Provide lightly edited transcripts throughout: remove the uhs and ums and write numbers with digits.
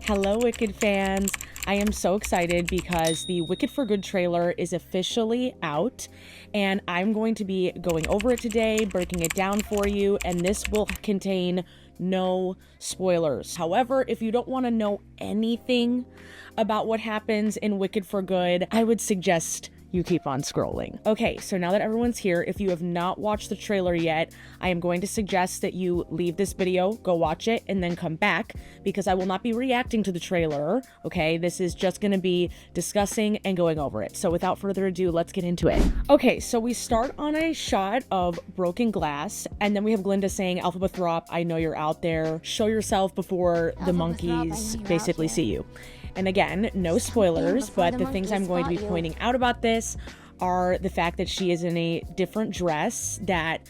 Hello, Wicked fans. I am so excited because the Wicked for Good trailer is officially out, and I'm going to be going over it today, breaking it down for you, and this will contain no spoilers. However, if you don't want to know anything about what happens in Wicked for Good, I would suggest you keep on scrolling. Okay, so now that everyone's here, if you have not watched the trailer yet, I am going to suggest that you leave this video, go watch it, and then come back, because I will not be reacting to the trailer, okay? This is just gonna be discussing and going over it. So without further ado, let's get into it. Okay, so we start on a shot of broken glass, and then we have Glinda saying, Alphaba Throp, I know you're out there. Show yourself before the monkeys basically see you. And again, no spoilers, but the things I'm going to be pointing out about this are the fact that she is in a different dress that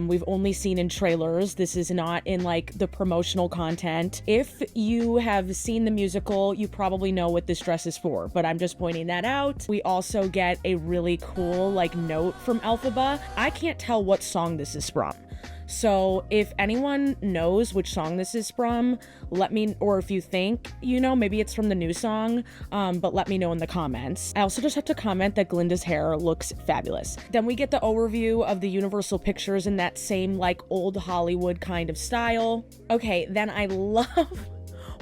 we've only seen in trailers. This is not in like the promotional content. If you have seen the musical, you probably know what this dress is for, but I'm just pointing that out. We also get a really cool like note from Alphaba. I can't tell what song this is from. So if anyone knows which song this is from, let me, or if you think, you know, maybe it's from the new song, but let me know in the comments. I also just have to comment that Glinda's hair looks fabulous. Then we get the overview of the Universal Pictures in that same like old Hollywood kind of style. Okay, then I love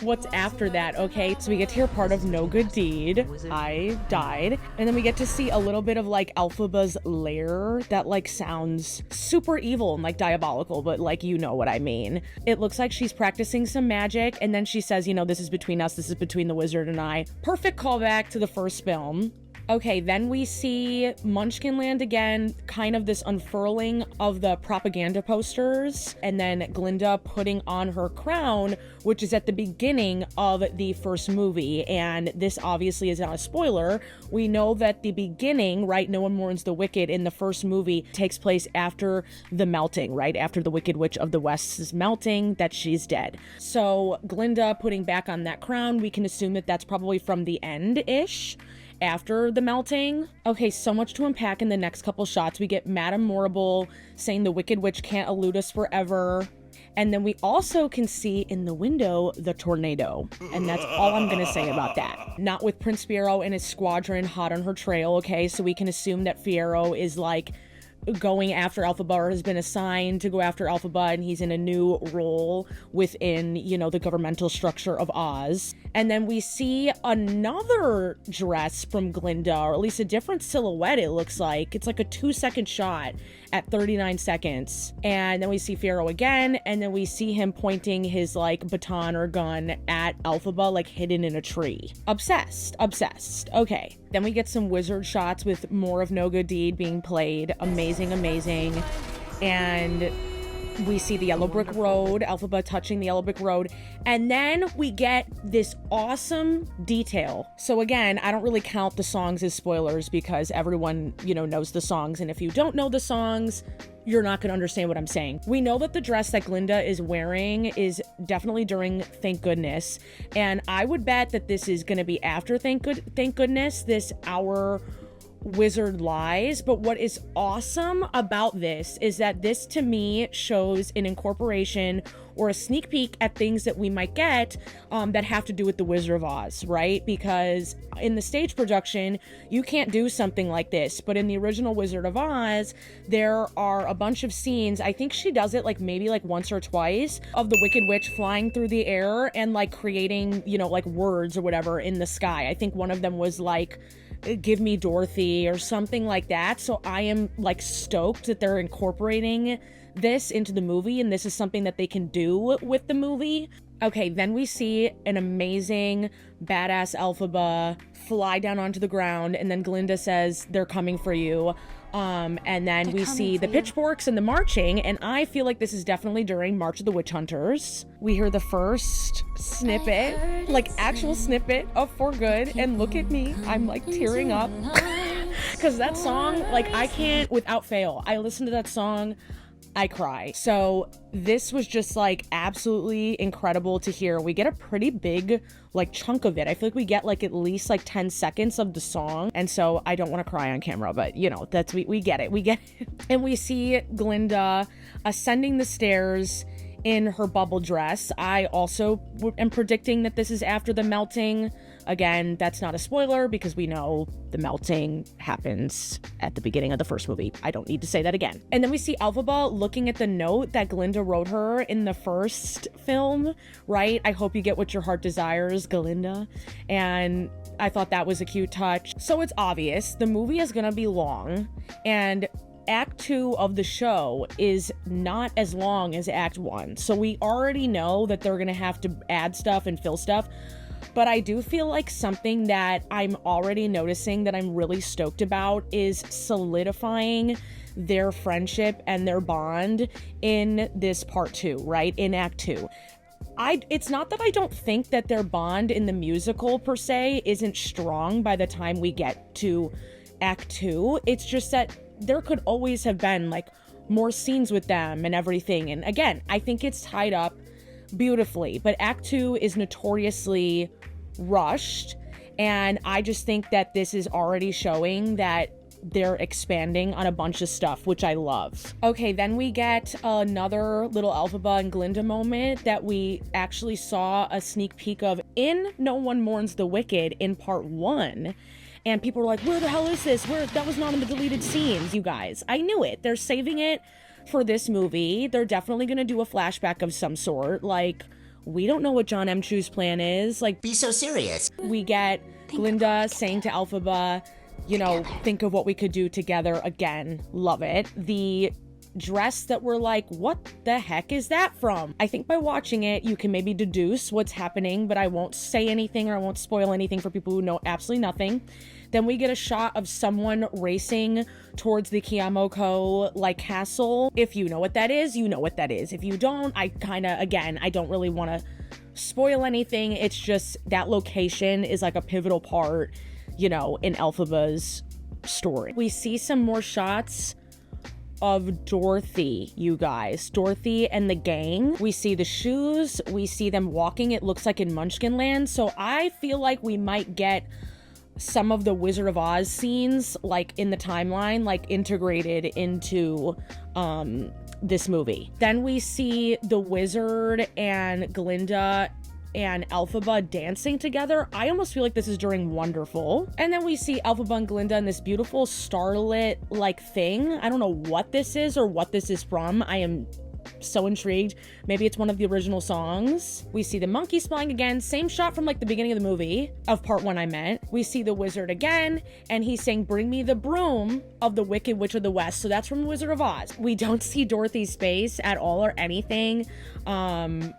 what's after that. Okay, so we get to hear part of No Good Deed, I died, and then we get to see a little bit of like Alphaba's lair that like sounds super evil and like diabolical, but like you know what I mean. It looks like she's practicing some magic, and then she says, you know, this is between us, this is between the wizard and I. Perfect callback to the first film. Okay, then we see Munchkinland again, kind of this unfurling of the propaganda posters, and then Glinda putting on her crown, which is at the beginning of the first movie, and this obviously is not a spoiler. We know that the beginning, right, No One Mourns the Wicked in the first movie takes place after the melting, right, after the Wicked Witch of the West is melting, that she's dead. So Glinda putting back on that crown, we can assume that that's probably from the end-ish, after the melting. Okay, so much to unpack in the next couple shots. We get Madame Morrible saying the Wicked Witch can't elude us forever. And then we also can see in the window the tornado. And that's all I'm gonna say about that. Not with Prince Fiero and his squadron hot on her trail, okay? So we can assume that Fiero is like going after Alphaba, or has been assigned to go after Alphaba, and he's in a new role within, you know, the governmental structure of Oz. And then we see another dress from Glinda, or at least a different silhouette, it looks like. It's like a 2-second shot at 39 seconds. And then we see Fiero again, and then we see him pointing his like baton or gun at Alphaba, like hidden in a tree. Obsessed, obsessed. Okay, then we get some wizard shots with more of No Good Deed being played. Amazing, amazing. And we see the Yellow Brick Road, Alphaba touching the Yellow Brick Road, and then we get this awesome detail. So again, I don't really count the songs as spoilers because everyone, you know, knows the songs, and if you don't know the songs, you're not going to understand what I'm saying. We know that the dress that Glinda is wearing is definitely during Thank Goodness, and I would bet that this is going to be after Thank Goodness, this Our Wizard Lies. But what is awesome about this is that this to me shows an incorporation or a sneak peek at things that we might get that have to do with the Wizard of Oz, right? Because in the stage production, you can't do something like this, but in the original Wizard of Oz, there are a bunch of scenes, I think she does it like maybe like once or twice, of the Wicked Witch flying through the air and like creating, you know, like words or whatever in the sky. I think one of them was like, give me Dorothy or something like that. So I am like stoked that they're incorporating this into the movie, and this is something that they can do with the movie. Okay, then we see an amazing badass Alphaba fly down onto the ground, and then Glinda says they're coming for you. And then we see the pitchforks and the marching, and I feel like this is definitely during March of the Witch Hunters. We hear the first snippet, like actual snippet of For Good, and look at me, I'm like tearing up because that song, like I can't without fail, I listen to that song, I cry. So this was just like absolutely incredible to hear. We get a pretty big like chunk of it. I feel like we get like at least like 10 seconds of the song, and so I don't want to cry on camera, but you know, that's we get it. And we see Glinda ascending the stairs in her bubble dress. I also am predicting that this is after the melting. Again, that's not a spoiler because we know the melting happens at the beginning of the first movie. I don't need to say that again. And then we see Elphaba looking at the note that Glinda wrote her in the first film, right? I hope you get what your heart desires, Galinda. And I thought that was a cute touch. So it's obvious the movie is gonna be long, and Act 2 of the show is not as long as Act 1. So we already know that they're gonna have to add stuff and fill stuff. But I do feel like something that I'm already noticing that I'm really stoked about is solidifying their friendship and their bond in this part 2, right? In Act 2. It's not that I don't think that their bond in the musical per se isn't strong by the time we get to Act 2. It's just that there could always have been like more scenes with them and everything. And again, I think it's tied up beautifully, but Act 2 is notoriously rushed, and I just think that this is already showing that they're expanding on a bunch of stuff, which I love. Okay, then we get another little Elphaba and Glinda moment that we actually saw a sneak peek of in No One Mourns the Wicked in part 1. And people were like, where the hell is this? That was not in the deleted scenes, you guys. I knew it. They're saving it for this movie. They're definitely gonna do a flashback of some sort. Like, we don't know what John M. Chu's plan is. Like, be so serious. We get Glinda saying to Elphaba, you know, think of what we could do together again. Love it. The dress that we're like, what the heck is that from? I think by watching it, you can maybe deduce what's happening, but I won't say anything or I won't spoil anything for people who know absolutely nothing. Then we get a shot of someone racing towards the Kiamoko like castle. If you know what that is, you know what that is. If you don't, I don't really want to spoil anything. It's just that location is like a pivotal part, you know, in Elphaba's story. We see some more shots of Dorothy, you guys. Dorothy and the gang. We see the shoes. We see them walking, it looks like in Munchkin Land. So I feel like we might get some of the Wizard of Oz scenes, like in the timeline, like integrated into this movie. Then we see the wizard and Glinda and Elphaba dancing together. I almost feel like this is during Wonderful. And then we see Elphaba and Glinda in this beautiful starlit like thing. I don't know what this is or what this is from. I am so intrigued. Maybe it's one of the original songs. We see the monkeys flying again. Same shot from like the beginning of the movie, of part 1 I meant. We see the wizard again, and he's saying, bring me the broom of the Wicked Witch of the West. So that's from Wizard of Oz. We don't see Dorothy's face at all or anything.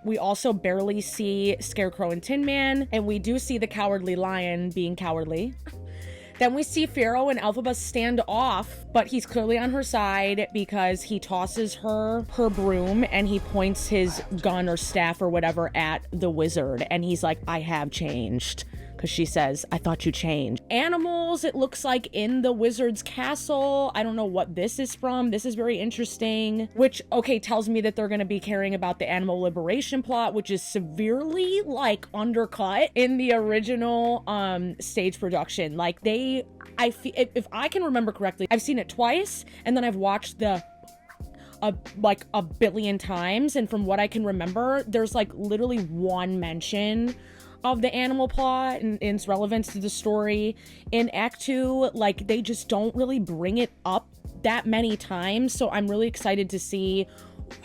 We also barely see Scarecrow and Tin Man, and we do see the Cowardly Lion being cowardly. Then we see Pharaoh and Elphaba stand off, but he's clearly on her side because he tosses her broom and he points his gun or staff or whatever at the wizard. And he's like, I have changed. Because she says, I thought you changed. Animals, it looks like in the wizard's castle. I don't know what this is from. This is very interesting. Which, okay, tells me that they're going to be caring about the animal liberation plot, which is severely, like, undercut in the original stage production. Like, I feel, if I can remember correctly, I've seen it twice, and then I've watched like a billion times. And from what I can remember, there's, like, literally one mention of the animal plot and its relevance to the story. In Act 2, like, they just don't really bring it up that many times, so I'm really excited to see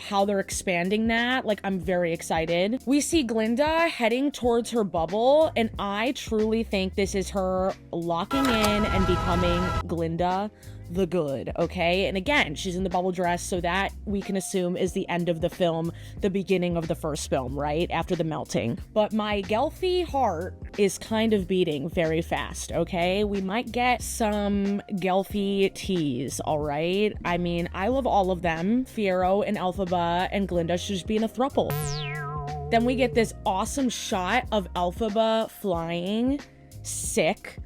how they're expanding that. Like, I'm very excited. We see Glinda heading towards her bubble, and I truly think this is her locking in and becoming Glinda the Good, okay? And again, she's in the bubble dress, so that we can assume is the end of the film, the beginning of the first film, right? After the melting. But my Gelfie heart is kind of beating very fast, okay? We might get some Gelfie teas, all right? I mean, I love all of them. Fiero and Elphaba and Glinda should just be in a throuple. Then we get this awesome shot of Elphaba flying, sick.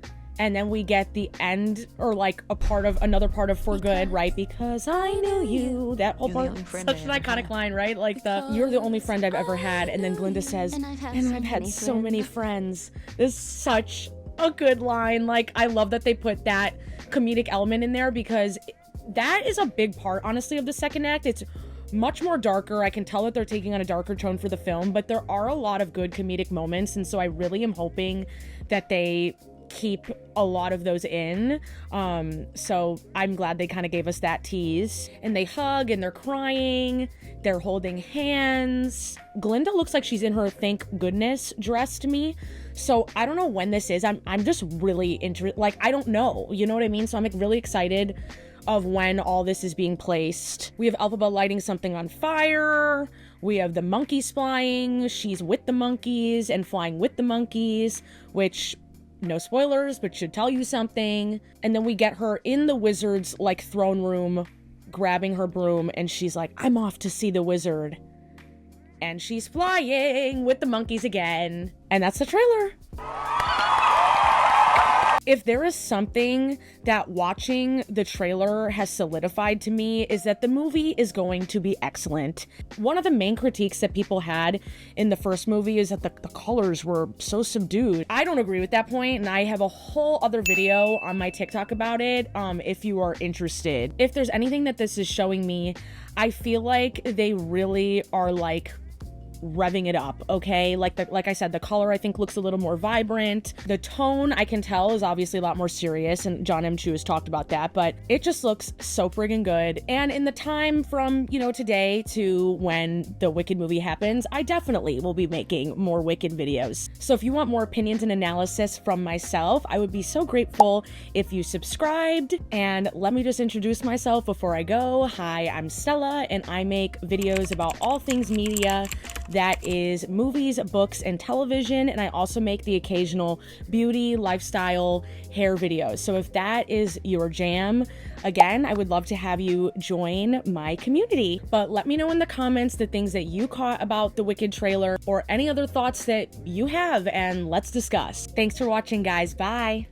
And then we get the end, or like another part of For Good, right? Because I knew you. That whole part, such an iconic line, right? Like you're the only friend I've ever had. And then Glinda says, and I've had so many friends. This is such a good line. Like, I love that they put that comedic element in there because that is a big part, honestly, of the second act. It's much more darker. I can tell that they're taking on a darker tone for the film, but there are a lot of good comedic moments, and so I really am hoping that they keep a lot of those in. So I'm glad they kind of gave us that tease. And they hug and they're crying, they're holding hands. Glinda looks like she's in her thank goodness dress to me. So I don't know when this is. I'm just really interested. Like, I don't know, you know what I mean? So I'm like really excited of when all this is being placed. We have Elphaba lighting something on fire. We have the monkeys flying. She's with the monkeys and flying with the monkeys, which, no spoilers, but should tell you something. And then we get her in the wizard's like throne room, grabbing her broom, and she's like, I'm off to see the wizard. And she's flying with the monkeys again. And that's the trailer. If there is something that watching the trailer has solidified to me, is that the movie is going to be excellent. One of the main critiques that people had in the first movie is that the colors were so subdued. I don't agree with that point, and I have a whole other video on my TikTok about it, if you are interested. If there's anything that this is showing me, I feel like they really are like revving it up, okay? Like I said, the color I think looks a little more vibrant. The tone I can tell is obviously a lot more serious, and John M. Chu has talked about that, but it just looks so friggin' good. And in the time from, you know, today to when the Wicked movie happens, I definitely will be making more Wicked videos. So if you want more opinions and analysis from myself, I would be so grateful if you subscribed. And let me just introduce myself before I go. Hi, I'm Stella, and I make videos about all things media. That is movies, books, and television, and I also make the occasional beauty, lifestyle, hair videos. So if that is your jam, again, I would love to have you join my community. But let me know in the comments the things that you caught about the Wicked trailer or any other thoughts that you have, and let's discuss. Thanks for watching, guys. Bye.